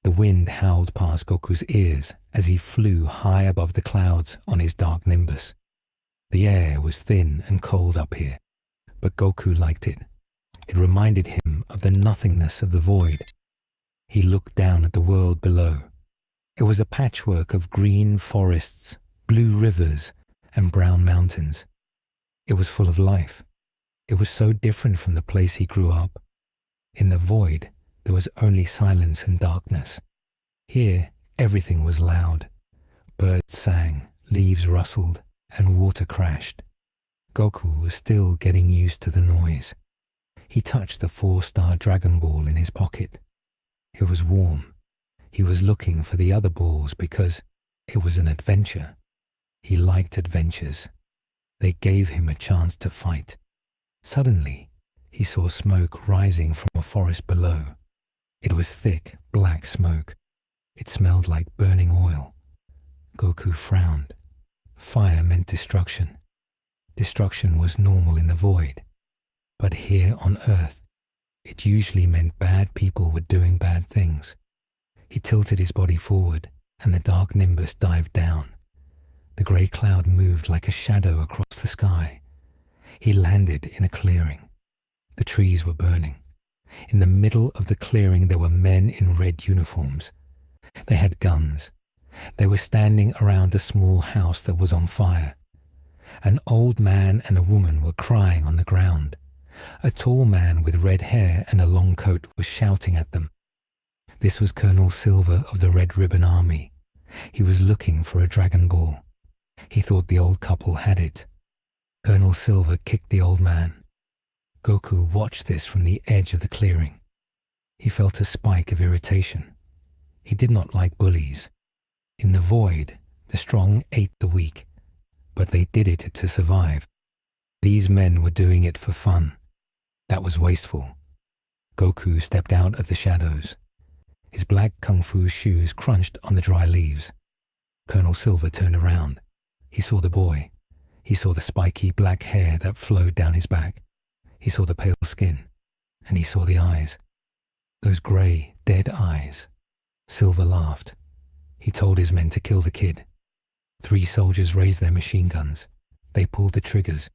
The wind howled past Goku's ears as he flew high above the clouds on his dark nimbus. The air was thin and cold up here, but Goku liked it. It reminded him of the nothingness of the void. He looked down at the world below. It was a patchwork of green forests, blue rivers, and brown mountains. It was full of life. It was so different from the place he grew up. In the void, there was only silence and darkness. Here, everything was loud. Birds sang, leaves rustled, and water crashed. Goku was still getting used to the noise. He touched the 4-star Dragon Ball in his pocket. It was warm. He was looking for the other balls because it was an adventure. He liked adventures. They gave him a chance to fight. Suddenly, he saw smoke rising from a forest below. It was thick, black smoke. It smelled like burning oil. Goku frowned. Fire meant destruction. Destruction was normal in the void. But here on Earth, it usually meant bad people were doing bad things. He tilted his body forward, and the dark nimbus dived down. The grey cloud moved like a shadow across the sky. He landed in a clearing. The trees were burning. In the middle of the clearing there were men in red uniforms. They had guns. They were standing around a small house that was on fire. An old man and a woman were crying on the ground. A tall man with red hair and a long coat was shouting at them. This was Colonel Silver of the Red Ribbon Army. He was looking for a Dragon Ball. He thought the old couple had it. Colonel Silver kicked the old man. Goku watched this from the edge of the clearing. He felt a spike of irritation. He did not like bullies. In the void, the strong ate the weak, but they did it to survive. These men were doing it for fun. That was wasteful. Goku stepped out of the shadows. His black kung fu shoes crunched on the dry leaves. Colonel Silver turned around. He saw the boy. He saw the spiky black hair that flowed down his back. He saw the pale skin, and he saw the eyes. Those grey, dead eyes. Silver laughed. He told his men to kill the kid. 3 soldiers raised their machine guns. They pulled the triggers.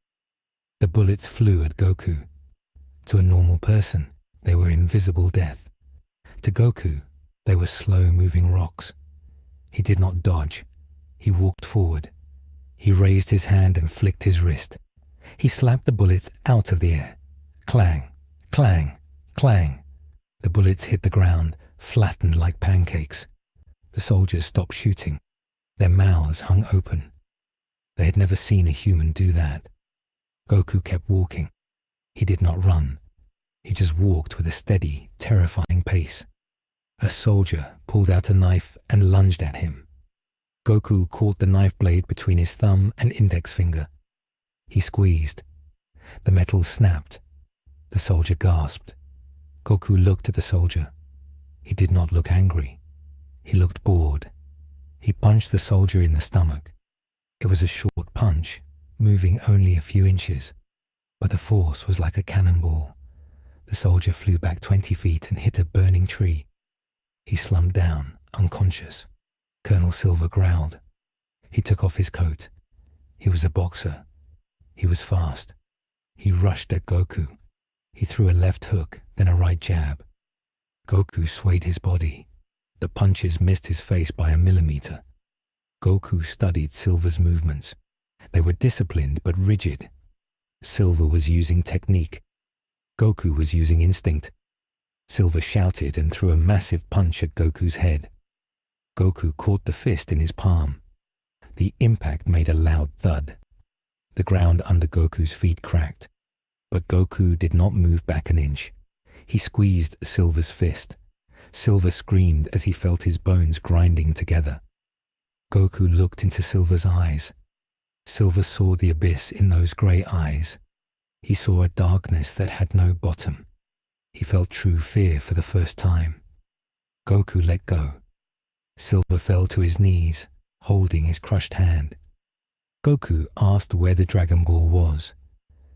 The bullets flew at Goku. To a normal person, they were invisible death. To Goku, they were slow-moving rocks. He did not dodge. He walked forward. He raised his hand and flicked his wrist. He slapped the bullets out of the air. Clang, clang, clang. The bullets hit the ground, flattened like pancakes. The soldiers stopped shooting. Their mouths hung open. They had never seen a human do that. Goku kept walking. He did not run. He just walked with a steady, terrifying pace. A soldier pulled out a knife and lunged at him. Goku caught the knife blade between his thumb and index finger. He squeezed. The metal snapped. The soldier gasped. Goku looked at the soldier. He did not look angry. He looked bored. He punched the soldier in the stomach. It was a short punch, moving only a few inches, but the force was like a cannonball. The soldier flew back 20 feet and hit a burning tree. He slumped down, unconscious. Colonel Silver growled. He took off his coat. He was a boxer. He was fast. He rushed at Goku. He threw a left hook, then a right jab. Goku swayed his body. The punches missed his face by a millimeter. Goku studied Silver's movements. They were disciplined but rigid. Silver was using technique. Goku was using instinct. Silver shouted and threw a massive punch at Goku's head. Goku caught the fist in his palm. The impact made a loud thud. The ground under Goku's feet cracked. But Goku did not move back an inch. He squeezed Silver's fist. Silver screamed as he felt his bones grinding together. Goku looked into Silver's eyes. Silver saw the abyss in those grey eyes. He saw a darkness that had no bottom. He felt true fear for the first time. Goku let go. Silver fell to his knees, holding his crushed hand. Goku asked where the Dragon Ball was.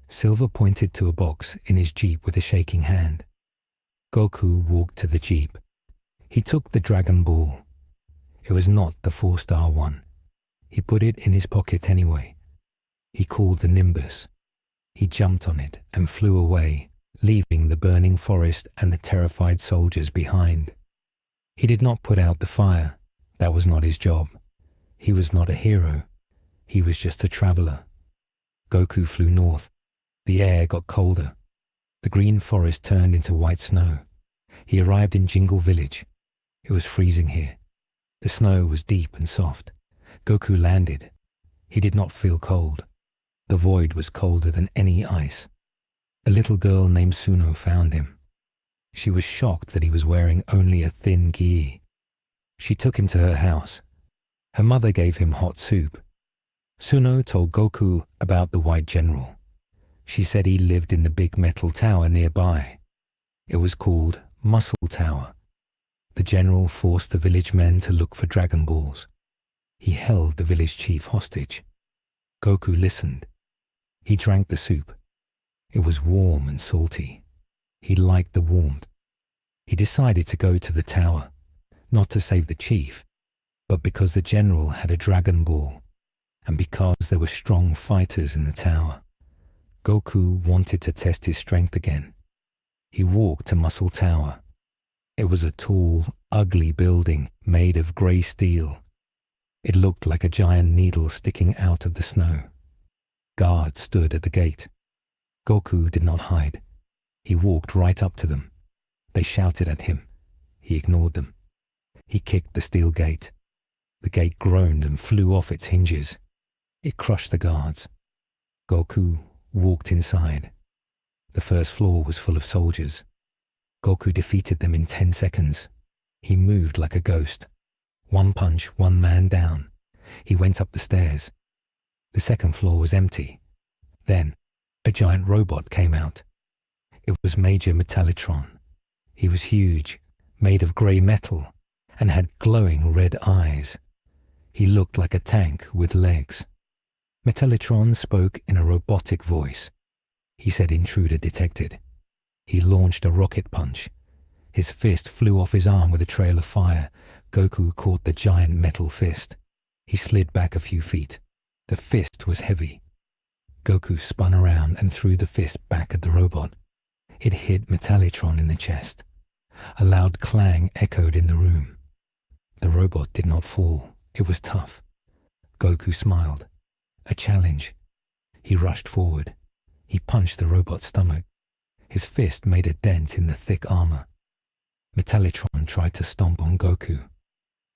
Silver pointed to a box in his jeep with a shaking hand. Goku walked to the jeep. He took the Dragon Ball. It was not the 4-star one. He put it in his pocket anyway. He called the Nimbus. He jumped on it and flew away, leaving the burning forest and the terrified soldiers behind. He did not put out the fire. That was not his job. He was not a hero. He was just a traveler. Goku flew north. The air got colder. The green forest turned into white snow. He arrived in Jingle Village. It was freezing here. The snow was deep and soft. Goku landed. He did not feel cold. The void was colder than any ice. A little girl named Suno found him. She was shocked that he was wearing only a thin gi. She took him to her house. Her mother gave him hot soup. Suno told Goku about the White General. She said he lived in the big metal tower nearby. It was called Muscle Tower. The general forced the village men to look for Dragon Balls. He held the village chief hostage. Goku listened. He drank the soup. It was warm and salty. He liked the warmth. He decided to go to the tower, not to save the chief, but because the general had a Dragon Ball, and because there were strong fighters in the tower. Goku wanted to test his strength again. He walked to Muscle Tower. It was a tall, ugly building made of grey steel. It looked like a giant needle sticking out of the snow. Guards stood at the gate. Goku did not hide. He walked right up to them. They shouted at him. He ignored them. He kicked the steel gate. The gate groaned and flew off its hinges. It crushed the guards. Goku walked inside. The first floor was full of soldiers. Goku defeated them in 10 seconds. He moved like a ghost. One punch, one man down. He went up the stairs. The second floor was empty. Then, a giant robot came out. It was Major Metallitron. He was huge, made of grey metal, and had glowing red eyes. He looked like a tank with legs. Metallitron spoke in a robotic voice. He said intruder detected. He launched a rocket punch. His fist flew off his arm with a trail of fire. Goku caught the giant metal fist. He slid back a few feet. The fist was heavy. Goku spun around and threw the fist back at the robot. It hit Metallitron in the chest. A loud clang echoed in the room. The robot did not fall. It was tough. Goku smiled. A challenge. He rushed forward. He punched the robot's stomach. His fist made a dent in the thick armor. Metallitron tried to stomp on Goku.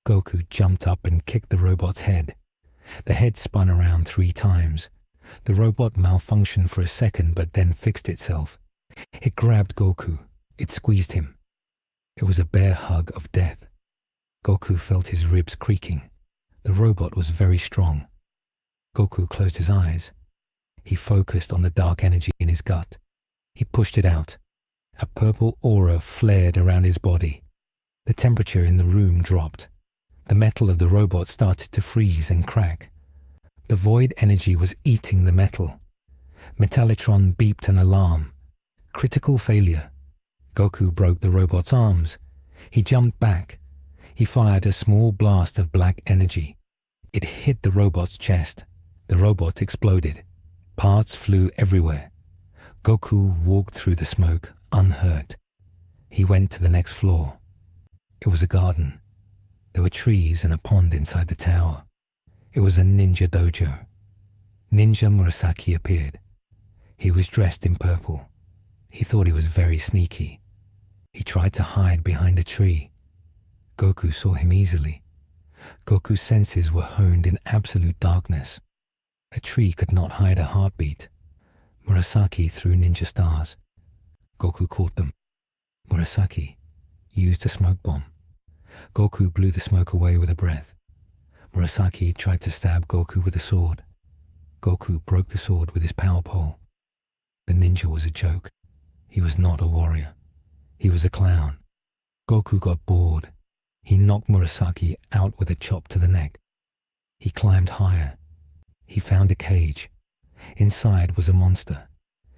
Goku jumped up and kicked the robot's head. The head spun around 3 times. The robot malfunctioned for a second but then fixed itself. It grabbed Goku. It squeezed him. It was a bear hug of death. Goku felt his ribs creaking. The robot was very strong. Goku closed his eyes. He focused on the dark energy in his gut. He pushed it out. A purple aura flared around his body. The temperature in the room dropped. The metal of the robot started to freeze and crack. The void energy was eating the metal. Metallitron beeped an alarm. Critical failure. Goku broke the robot's arms. He jumped back. He fired a small blast of black energy. It hit the robot's chest. The robot exploded. Parts flew everywhere. Goku walked through the smoke, unhurt. He went to the next floor. It was a garden. There were trees and a pond inside the tower. It was a ninja dojo. Ninja Murasaki appeared. He was dressed in purple. He thought he was very sneaky. He tried to hide behind a tree. Goku saw him easily. Goku's senses were honed in absolute darkness. A tree could not hide a heartbeat. Murasaki threw ninja stars. Goku caught them. Murasaki used a smoke bomb. Goku blew the smoke away with a breath. Murasaki tried to stab Goku with a sword. Goku broke the sword with his power pole. The ninja was a joke. He was not a warrior. He was a clown. Goku got bored. He knocked Murasaki out with a chop to the neck. He climbed higher. He found a cage. Inside was a monster.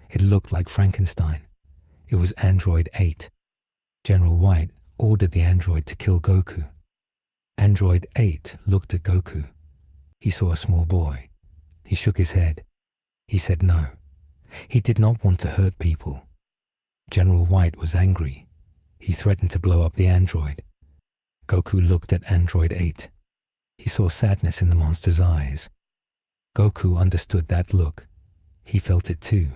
It looked like Frankenstein. It was Android 8. General White ordered the android to kill Goku. Android 8 looked at Goku. He saw a small boy. He shook his head. He said no. He did not want to hurt people. General White was angry. He threatened to blow up the android. Goku looked at Android 8. He saw sadness in the monster's eyes. Goku understood that look. He felt it too,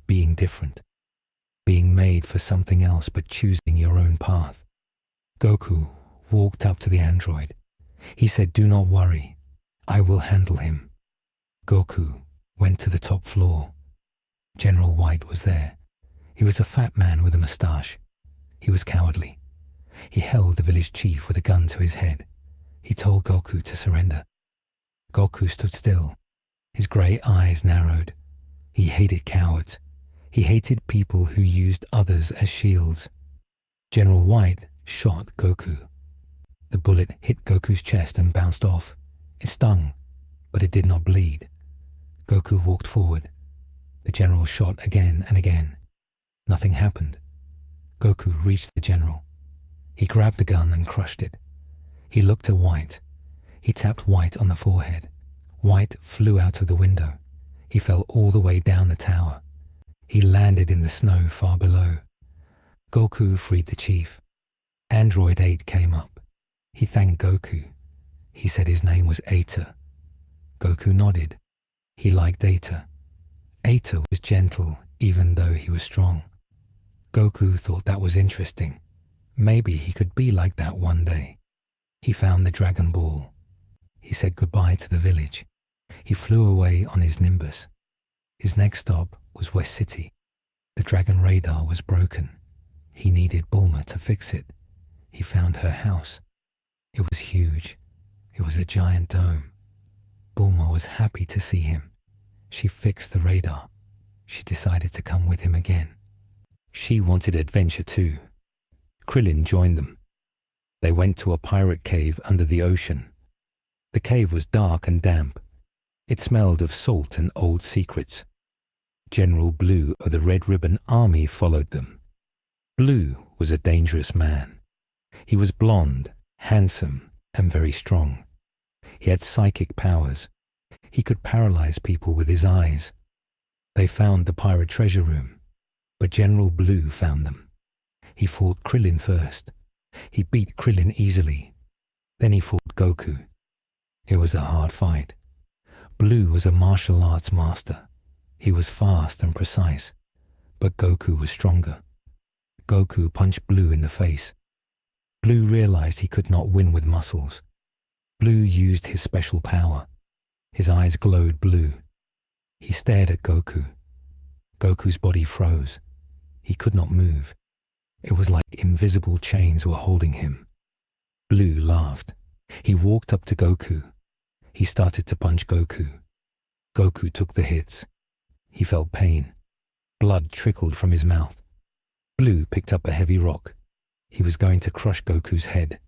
being different, being made for something else but choosing your own path. Goku walked up to the android. He said, "Do not worry. I will handle him." Goku went to the top floor. General White was there. He was a fat man with a mustache. He was cowardly. He held the village chief with a gun to his head. He told Goku to surrender. Goku stood still. His grey eyes narrowed. He hated cowards. He hated people who used others as shields. General White shot Goku. The bullet hit Goku's chest and bounced off. It stung, but it did not bleed. Goku walked forward. The general shot again and again. Nothing happened. Goku reached the general. He grabbed the gun and crushed it. He looked at White. He tapped White on the forehead. White flew out of the window. He fell all the way down the tower. He landed in the snow far below. Goku freed the chief. Android 8 came up. He thanked Goku. He said his name was Eta. Goku nodded. He liked Eta. Eta was gentle even though he was strong. Goku thought that was interesting. Maybe he could be like that one day. He found the Dragon Ball. He said goodbye to the village. He flew away on his Nimbus. His next stop was West City. The Dragon radar was broken. He needed Bulma to fix it. He found her house. It was huge. It was a giant dome. Bulma was happy to see him. She fixed the radar. She decided to come with him again. She wanted adventure too. Krillin joined them. They went to a pirate cave under the ocean. The cave was dark and damp. It smelled of salt and old secrets. General Blue of the Red Ribbon Army followed them. Blue was a dangerous man. He was blonde, handsome, and very strong. He had psychic powers. He could paralyze people with his eyes. They found the pirate treasure room, but General Blue found them. He fought Krillin first. He beat Krillin easily. Then he fought Goku. It was a hard fight. Blue was a martial arts master. He was fast and precise, but Goku was stronger. Goku punched Blue in the face. Blue realized he could not win with muscles. Blue used his special power. His eyes glowed blue. He stared at Goku. Goku's body froze. He could not move. It was like invisible chains were holding him. Blue laughed. He walked up to Goku. He started to punch Goku. Goku took the hits. He felt pain. Blood trickled from his mouth. Blue picked up a heavy rock. He was going to crush Goku's head.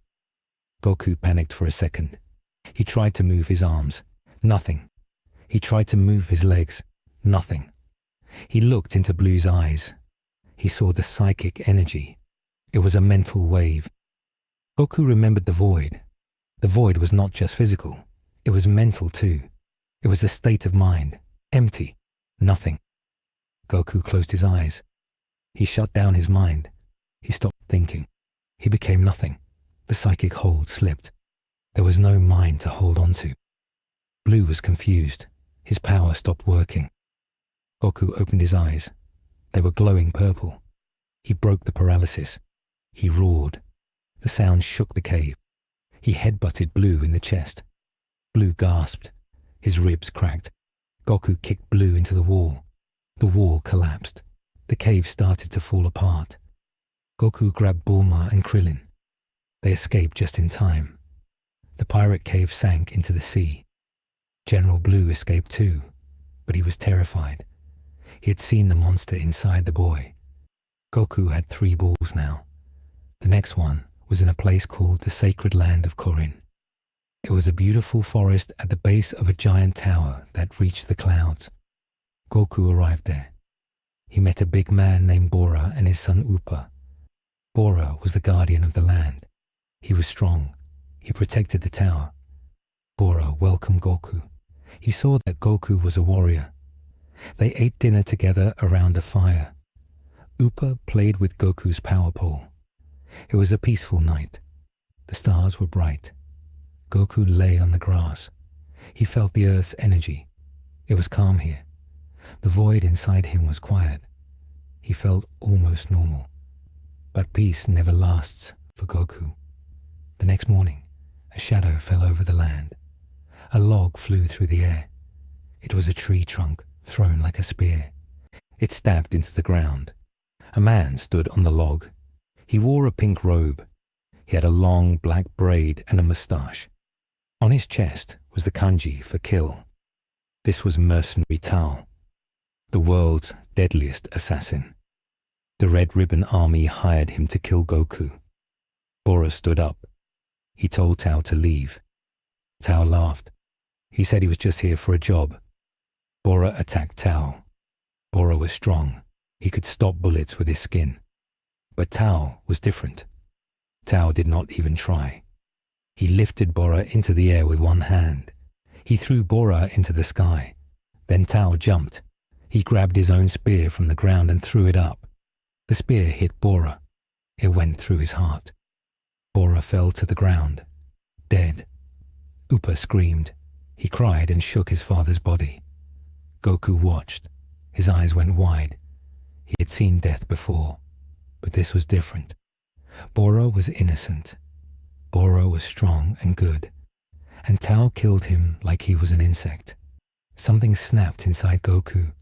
Goku panicked for a second. He tried to move his arms. Nothing. He tried to move his legs. Nothing. He looked into Blue's eyes. He saw the psychic energy. It was a mental wave. Goku remembered the void. The void was not just physical. It was mental too. It was a state of mind. Empty. Nothing. Goku closed his eyes. He shut down his mind. He stopped thinking. He became nothing. The psychic hold slipped. There was no mind to hold on to. Blue was confused. His power stopped working. Goku opened his eyes. They were glowing purple. He broke the paralysis. He roared. The sound shook the cave. He headbutted Blue in the chest. Blue gasped. His ribs cracked. Goku kicked Blue into the wall. The wall collapsed. The cave started to fall apart. Goku grabbed Bulma and Krillin. They escaped just in time. The pirate cave sank into the sea. General Blue escaped too, but he was terrified. He had seen the monster inside the boy. Goku had 3 balls now. The next one was in a place called the Sacred Land of Korin. It was a beautiful forest at the base of a giant tower that reached the clouds. Goku arrived there. He met a big man named Bora and his son Upa. Bora was the guardian of the land. He was strong. He protected the tower. Bora welcomed Goku. He saw that Goku was a warrior. They ate dinner together around a fire. Upa played with Goku's power pole. It was a peaceful night. The stars were bright. Goku lay on the grass. He felt the earth's energy. It was calm here. The void inside him was quiet. He felt almost normal. But peace never lasts for Goku. The next morning, a shadow fell over the land. A log flew through the air. It was a tree trunk thrown like a spear. It stabbed into the ground. A man stood on the log. He wore a pink robe. He had a long black braid and a moustache. On his chest was the kanji for kill. This was mercenary Tao, the world's deadliest assassin. The Red Ribbon Army hired him to kill Goku. Bora stood up. He told Tao to leave. Tao laughed. He said he was just here for a job. Bora attacked Tao. Bora was strong. He could stop bullets with his skin. But Tao was different. Tao did not even try. He lifted Bora into the air with one hand. He threw Bora into the sky. Then Tao jumped. He grabbed his own spear from the ground and threw it up. The spear hit Bora. It went through his heart. Bora fell to the ground, dead. Upa screamed. He cried and shook his father's body. Goku watched. His eyes went wide. He had seen death before, but this was different. Bora was innocent. Bora was strong and good, and Tao killed him like he was an insect. Something snapped inside Goku.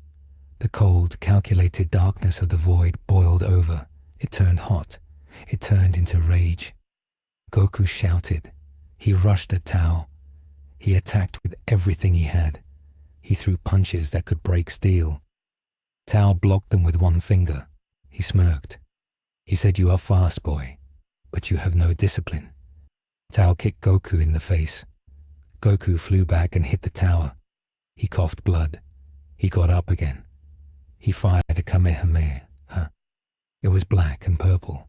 The cold, calculated darkness of the void boiled over. It turned hot. It turned into rage. Goku shouted. He rushed at Tao. He attacked with everything he had. He threw punches that could break steel. Tao blocked them with one finger. He smirked. He said, "You are fast, boy, but you have no discipline." Tao kicked Goku in the face. Goku flew back and hit the tower. He coughed blood. He got up again. He fired a Kamehameha. It was black and purple.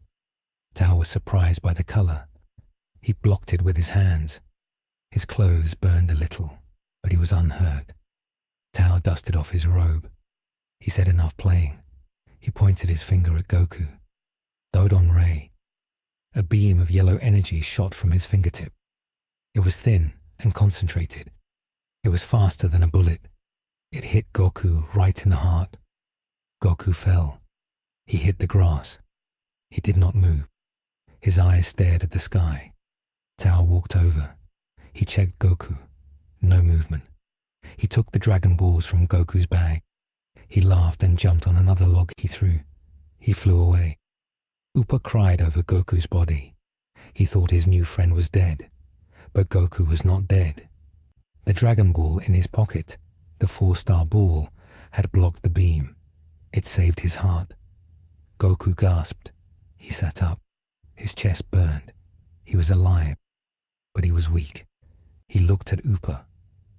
Tao was surprised by the color. He blocked it with his hands. His clothes burned a little, but he was unhurt. Tao dusted off his robe. He said, "Enough playing." He pointed his finger at Goku. Dodon Ray. A beam of yellow energy shot from his fingertip. It was thin and concentrated. It was faster than a bullet. It hit Goku right in the heart. Goku fell. He hit the grass. He did not move. His eyes stared at the sky. Tao walked over. He checked Goku. No movement. He took the Dragon Balls from Goku's bag. He laughed and jumped on another log he threw. He flew away. Upa cried over Goku's body. He thought his new friend was dead, but Goku was not dead. The Dragon Ball in his pocket, the 4-star ball, had blocked the beam. It saved his heart. Goku gasped. He sat up. His chest burned. He was alive, but he was weak. He looked at Upa.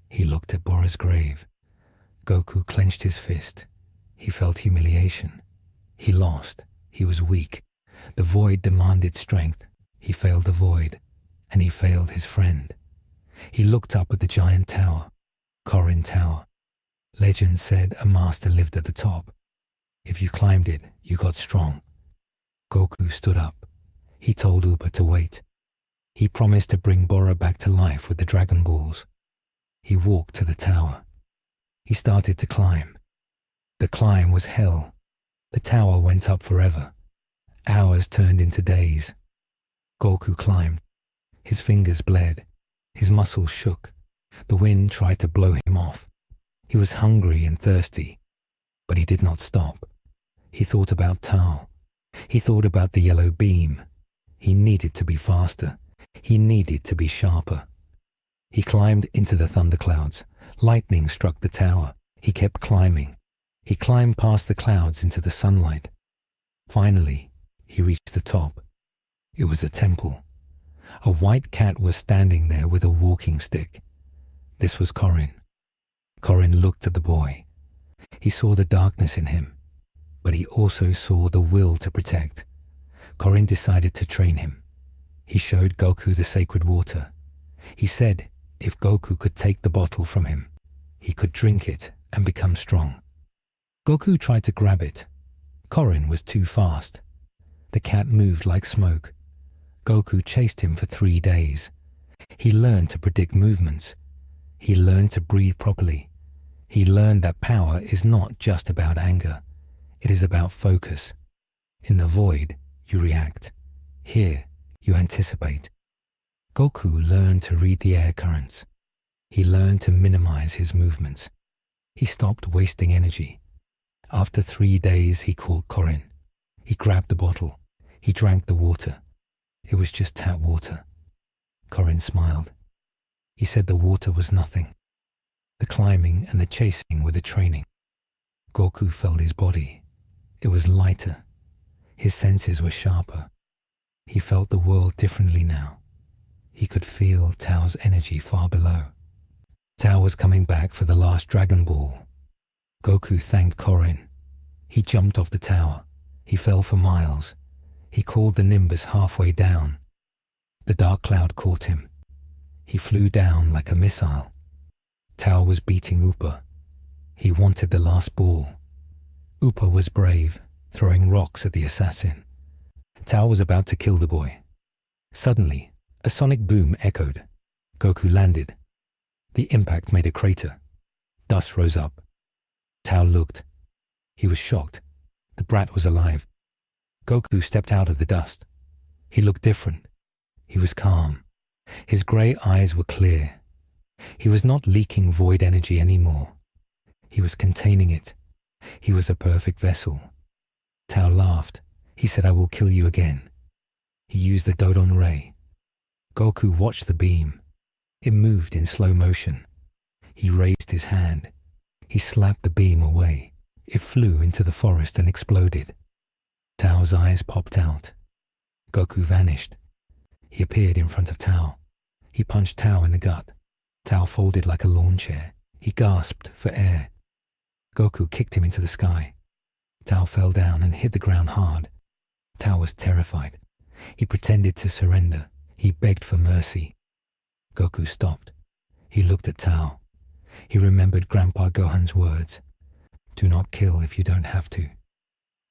He looked at Bora's grave. Goku clenched his fist. He felt humiliation. He lost. He was weak. The void demanded strength. He failed the void, and he failed his friend. He looked up at the giant tower, Korin Tower. Legend said a master lived at the top. If you climbed it, you got strong. Goku stood up. He told Upa to wait. He promised to bring Bora back to life with the Dragon Balls. He walked to the tower. He started to climb. The climb was hell. The tower went up forever. Hours turned into days. Goku climbed. His fingers bled. His muscles shook. The wind tried to blow him off. He was hungry and thirsty, but he did not stop. He thought about Tao. He thought about the yellow beam. He needed to be faster. He needed to be sharper. He climbed into the thunderclouds. Lightning struck the tower. He kept climbing. He climbed past the clouds into the sunlight. Finally, he reached the top. It was a temple. A white cat was standing there with a walking stick. This was Korin. Korin looked at the boy. He saw the darkness in him, but he also saw the will to protect. Korin decided to train him. He showed Goku the sacred water. He said if Goku could take the bottle from him, he could drink it and become strong. Goku tried to grab it. Korin was too fast. The cat moved like smoke. Goku chased him for 3 days. He learned to predict movements. He learned to breathe properly. He learned that power is not just about anger. It is about focus. In the void, you react. Here, you anticipate. Goku learned to read the air currents. He learned to minimize his movements. He stopped wasting energy. After 3 days, he called Korin. He grabbed the bottle. He drank the water. It was just tap water. Korin smiled. He said the water was nothing. The climbing and the chasing were the training. Goku felt his body. It was lighter. His senses were sharper. He felt the world differently now. He could feel Tao's energy far below. Tao was coming back for the last Dragon Ball. Goku thanked Korin. He jumped off the tower. He fell for miles. He called the Nimbus halfway down. The dark cloud caught him. He flew down like a missile. Tao was beating Upa. He wanted the last ball. Upa was brave, throwing rocks at the assassin. Tao was about to kill the boy. Suddenly, a sonic boom echoed. Goku landed. The impact made a crater. Dust rose up. Tao looked. He was shocked. The brat was alive. Goku stepped out of the dust. He looked different. He was calm. His grey eyes were clear. He was not leaking void energy anymore. He was containing it. He was a perfect vessel. Tao laughed. He said, "I will kill you again." He used the Dodon Ray. Goku watched the beam. It moved in slow motion. He raised his hand. He slapped the beam away. It flew into the forest and exploded. Tao's eyes popped out. Goku vanished. He appeared in front of Tao. He punched Tao in the gut. Tao folded like a lawn chair. He gasped for air. Goku kicked him into the sky. Tao fell down and hit the ground hard. Tao was terrified. He pretended to surrender. He begged for mercy. Goku stopped. He looked at Tao. He remembered Grandpa Gohan's words. "Do not kill if you don't have to."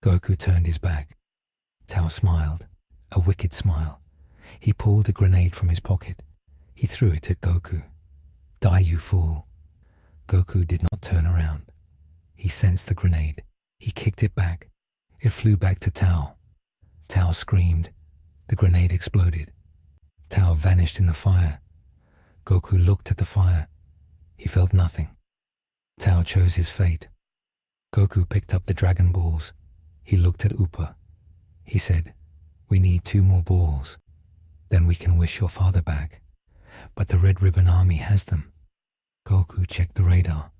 Goku turned his back. Tao smiled, a wicked smile. He pulled a grenade from his pocket. He threw it at Goku. "Die, you fool." Goku did not turn around. He sensed the grenade. He kicked it back. It flew back to Tao. Tao screamed. The grenade exploded. Tao vanished in the fire. Goku looked at the fire. He felt nothing. Tao chose his fate. Goku picked up the Dragon Balls. He looked at Upa. He said, "We need 2 more balls. Then we can wish your father back. But the Red Ribbon Army has them." Goku checked the radar.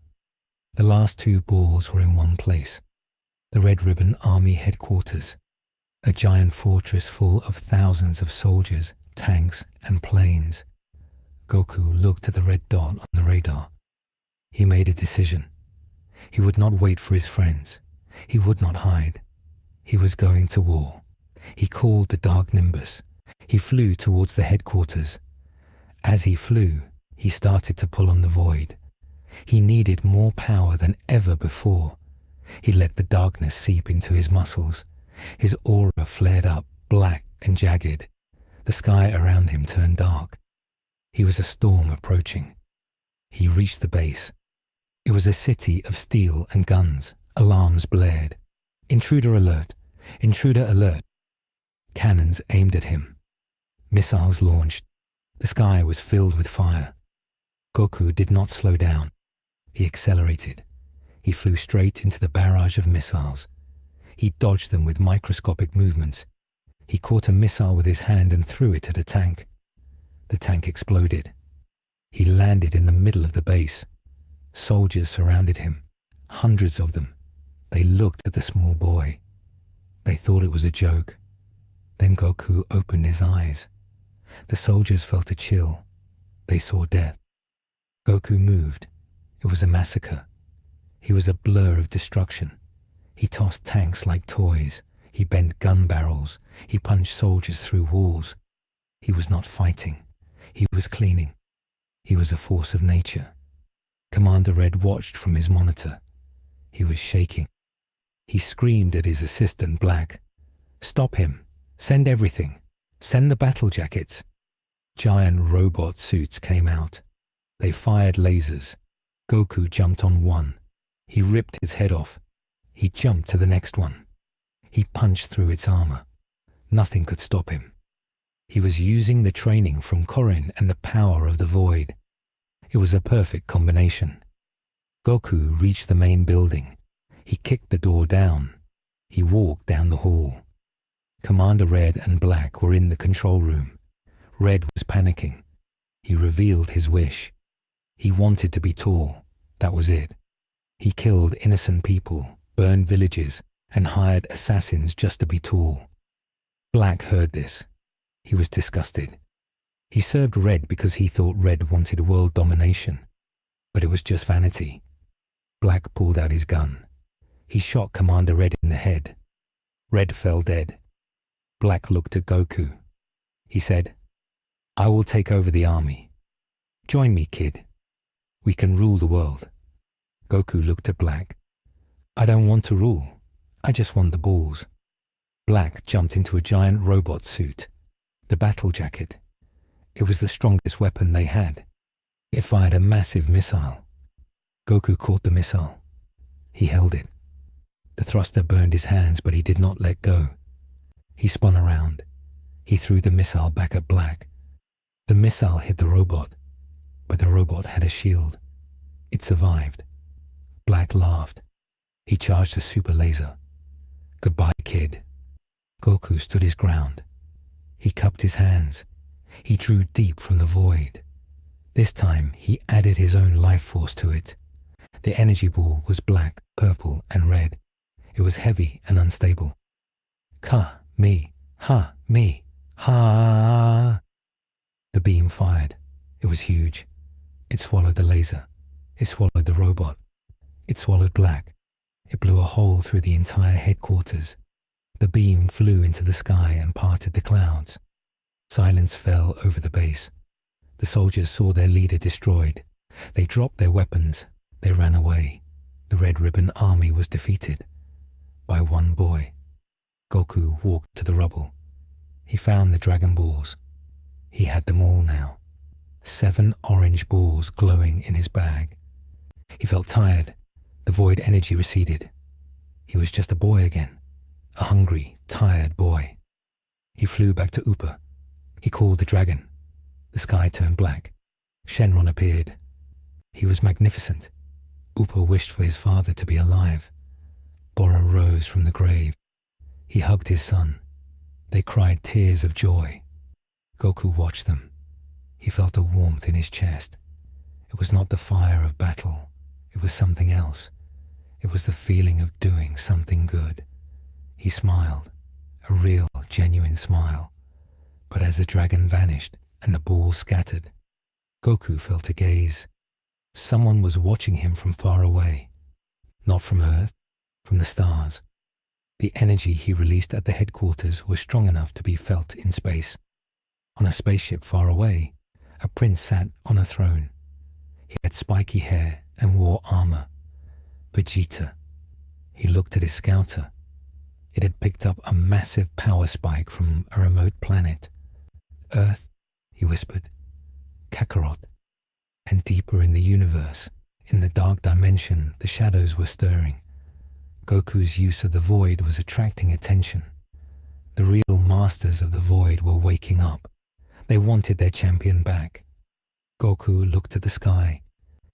The last 2 balls were in one place. The Red Ribbon Army headquarters. A giant fortress full of thousands of soldiers, tanks, and planes. Goku looked at the red dot on the radar. He made a decision. He would not wait for his friends. He would not hide. He was going to war. He called the Dark Nimbus. He flew towards the headquarters. As he flew, he started to pull on the void. He needed more power than ever before. He let the darkness seep into his muscles. His aura flared up, black and jagged. The sky around him turned dark. He was a storm approaching. He reached the base. It was a city of steel and guns. Alarms blared. "Intruder alert! Intruder alert!" Cannons aimed at him. Missiles launched. The sky was filled with fire. Goku did not slow down. He accelerated. He flew straight into the barrage of missiles. He dodged them with microscopic movements. He caught a missile with his hand and threw it at a tank. The tank exploded. He landed in the middle of the base. Soldiers surrounded him, hundreds of them. They looked at the small boy. They thought it was a joke. Then Goku opened his eyes. The soldiers felt a chill. They saw death. Goku moved. It was a massacre. He was a blur of destruction. He tossed tanks like toys. He bent gun barrels. He punched soldiers through walls. He was not fighting. He was cleaning. He was a force of nature. Commander Red watched from his monitor. He was shaking. He screamed at his assistant Black. "Stop him! Send everything! Send the battle jackets!" Giant robot suits came out. They fired lasers. Goku jumped on one. He ripped its head off. He jumped to the next one. He punched through its armor. Nothing could stop him. He was using the training from Korin and the power of the void. It was a perfect combination. Goku reached the main building. He kicked the door down. He walked down the hall. Commander Red and Black were in the control room. Red was panicking. He revealed his wish. He wanted to be tall. That was it. He killed innocent people, burned villages, and hired assassins just to be tall. Black heard this. He was disgusted. He served Red because he thought Red wanted world domination. But it was just vanity. Black pulled out his gun. He shot Commander Red in the head. Red fell dead. Black looked at Goku. He said, "I will take over the army. Join me, kid. We can rule the world." Goku looked at Black. "I don't want to rule. I just want the balls." Black jumped into a giant robot suit, the battle jacket. It was the strongest weapon they had. It fired a massive missile. Goku caught the missile. He held it. The thruster burned his hands, but he did not let go. He spun around. He threw the missile back at Black. The missile hit the robot, but the robot had a shield. It survived. Black laughed. He charged a super laser. "Goodbye, kid." Goku stood his ground. He cupped his hands. He drew deep from the void. This time, he added his own life force to it. The energy ball was black, purple, and red. It was heavy and unstable. "Ka, me, ha, me, ha." The beam fired. It was huge. It swallowed the laser. It swallowed the robot. It swallowed Black. It blew a hole through the entire headquarters. The beam flew into the sky and parted the clouds. Silence fell over the base. The soldiers saw their leader destroyed. They dropped their weapons. They ran away. The Red Ribbon Army was defeated by one boy. Goku walked to the rubble. He found the Dragon Balls. He had them all now. 7 orange balls glowing in his bag. He felt tired. The void energy receded. He was just a boy again. A hungry, tired boy. He flew back to Upa. He called the dragon. The sky turned black. Shenron appeared. He was magnificent. Upa wished for his father to be alive. Bora rose from the grave. He hugged his son. They cried tears of joy. Goku watched them. He felt a warmth in his chest. It was not the fire of battle. It was something else. It was the feeling of doing something good. He smiled, a real, genuine smile. But as the dragon vanished and the balls scattered, Goku felt a gaze. Someone was watching him from far away. Not from Earth, from the stars. The energy he released at the headquarters was strong enough to be felt in space. On a spaceship far away, a prince sat on a throne. He had spiky hair and wore armor. Vegeta. He looked at his scouter. It had picked up a massive power spike from a remote planet. "Earth," he whispered. "Kakarot." And deeper in the universe, in the dark dimension, the shadows were stirring. Goku's use of the void was attracting attention. The real masters of the void were waking up. They wanted their champion back. Goku looked at the sky.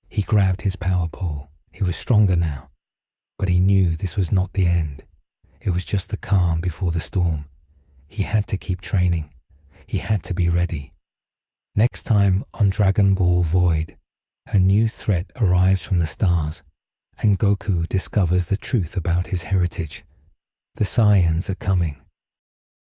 He grabbed his power pole. He was stronger now. But he knew this was not the end. It was just the calm before the storm. He had to keep training. He had to be ready. Next time on Dragon Ball Void, a new threat arrives from the stars, and Goku discovers the truth about his heritage. The Saiyans are coming.